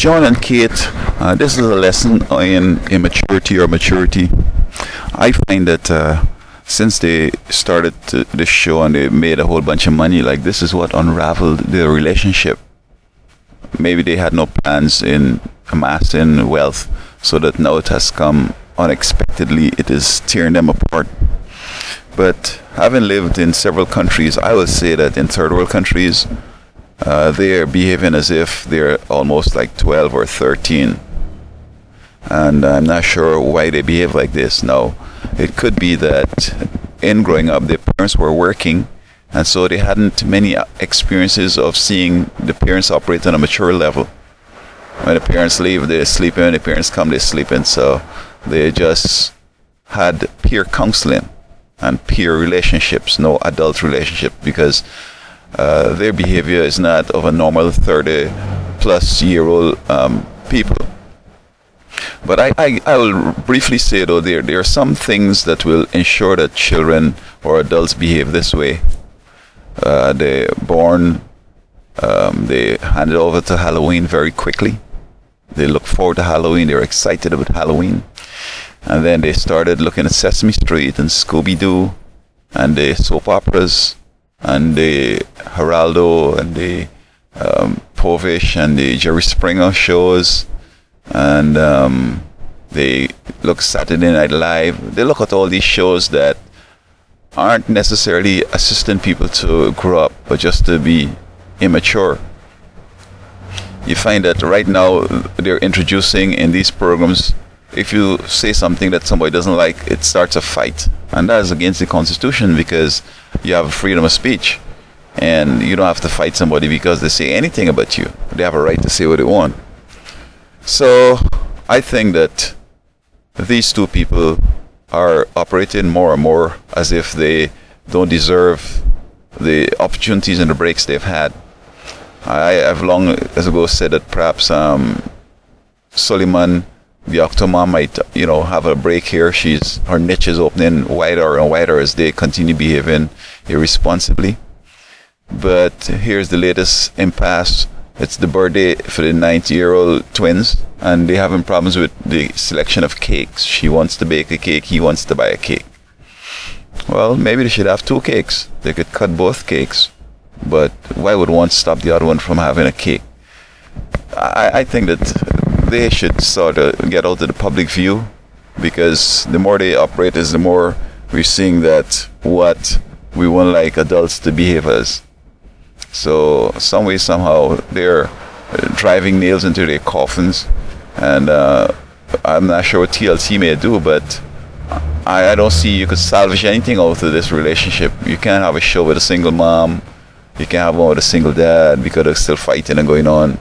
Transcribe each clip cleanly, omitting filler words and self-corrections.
John and Kate, this is a lesson in immaturity or maturity. I find that since they started this show and they made a whole bunch of money, like this is what unraveled their relationship. Maybe they had no plans in amassing wealth, so that now it has come unexpectedly. It is tearing them apart. But having lived in several countries, I would say that in third world countries, they're behaving as if they're almost like 12 or 13. And I'm not sure why they behave like this now. It could be that in growing up, their parents were working, and so they hadn't many experiences of seeing the parents operate on a mature level. When the parents leave, they're sleeping. When the parents come, they're sleeping. So they just had peer counseling and peer relationships, no adult relationship, because their behavior is not of a normal 30-plus-year-old people. But I will briefly say, though, there are some things that will ensure that children or adults behave this way. They're born, they hand it over to Halloween very quickly. They look forward to Halloween. They're excited about Halloween. And then they started looking at Sesame Street and Scooby-Doo and the soap operas and the Geraldo and the Povish and the Jerry Springer shows. And they look Saturday Night Live. They look at all these shows that aren't necessarily assisting people to grow up, but just to be immature. You find that right now they're introducing in these programs, if you say something that somebody doesn't like, it starts a fight. And that is against the Constitution, because you have freedom of speech. And you don't have to fight somebody because they say anything about you. They have a right to say what they want. So I think that these two people are operating more and more as if they don't deserve the opportunities and the breaks they've had. I have long ago said that perhaps Suleiman, the Octomom, might have a break here. Her niche is opening wider and wider as they continue behaving irresponsibly. But here's the latest impasse. It's the birthday for the 90-year-old twins, and they're having problems with the selection of cakes. She wants to bake a cake, he wants to buy a cake. Well, maybe they should have two cakes. They could cut both cakes. But why would one stop the other one from having a cake? I think that they should sort of get out of the public view, because the more they operate is the more we're seeing that what we want like adults to behave as. So some way, somehow, they're driving nails into their coffins. And I'm not sure what TLC may do, but I don't see you could salvage anything out of this relationship. You can't have a show with a single mom. You can't have one with a single dad, because they're still fighting and going on.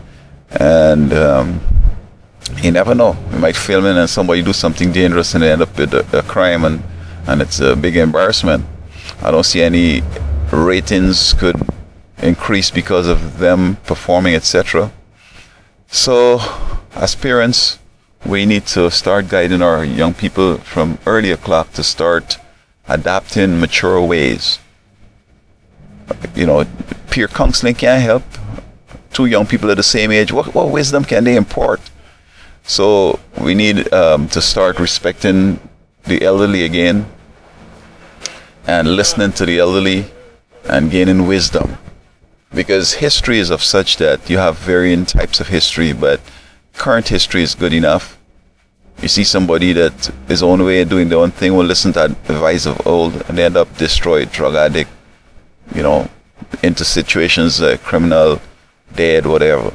And you never know. You might film it and somebody do something dangerous and they end up with a crime, and it's a big embarrassment. I don't see any ratings could increase because of them performing, etc. So as parents, we need to start guiding our young people from early o'clock to start adapting mature ways. Peer counseling can't help. Two young people at the same age, what wisdom can they impart? So we need to start respecting the elderly again, and listening to the elderly and gaining wisdom. Because history is of such that you have varying types of history, but current history is good enough. You see somebody that is own way doing their own thing, will listen to advice of old, and they end up destroyed, drug addict, into situations, criminal, dead, whatever.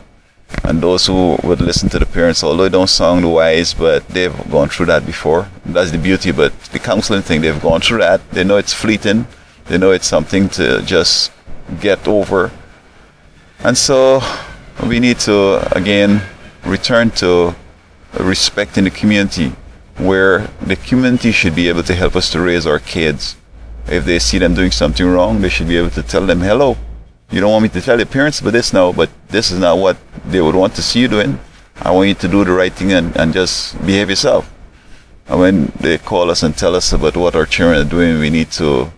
And those who would listen to the parents, although they don't sound wise, but they've gone through that before. That's the beauty. But the counseling thing, they've gone through that. They know it's fleeting. They know it's something to just get over. And so we need to, again, return to respect in the community, where the community should be able to help us to raise our kids. If they see them doing something wrong, they should be able to tell them, hello, you don't want me to tell your parents about this now, but this is not what they would want to see you doing. I want you to do the right thing and just behave yourself. And when they call us and tell us about what our children are doing, we need to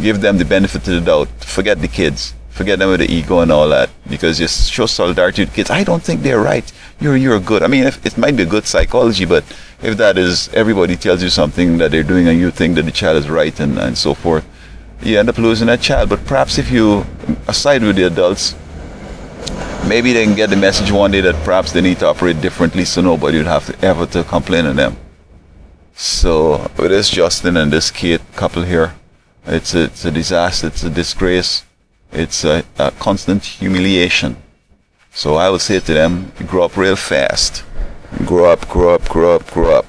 give them the benefit of the doubt. Forget the kids. Forget them with the ego and all that, because you show solidarity with kids. I don't think they're right. You're good. I mean, if, it might be good psychology, but if that is, everybody tells you something that they're doing and you think that the child is right and so forth, you end up losing that child. But perhaps if you aside with the adults, maybe they can get the message one day that perhaps they need to operate differently, so nobody would have to ever to complain on them. So with this Justin and this Kate couple here, it's a disaster, it's a disgrace, it's a constant humiliation. So I would say to them, grow up real fast. Grow up, grow up, grow up, grow up.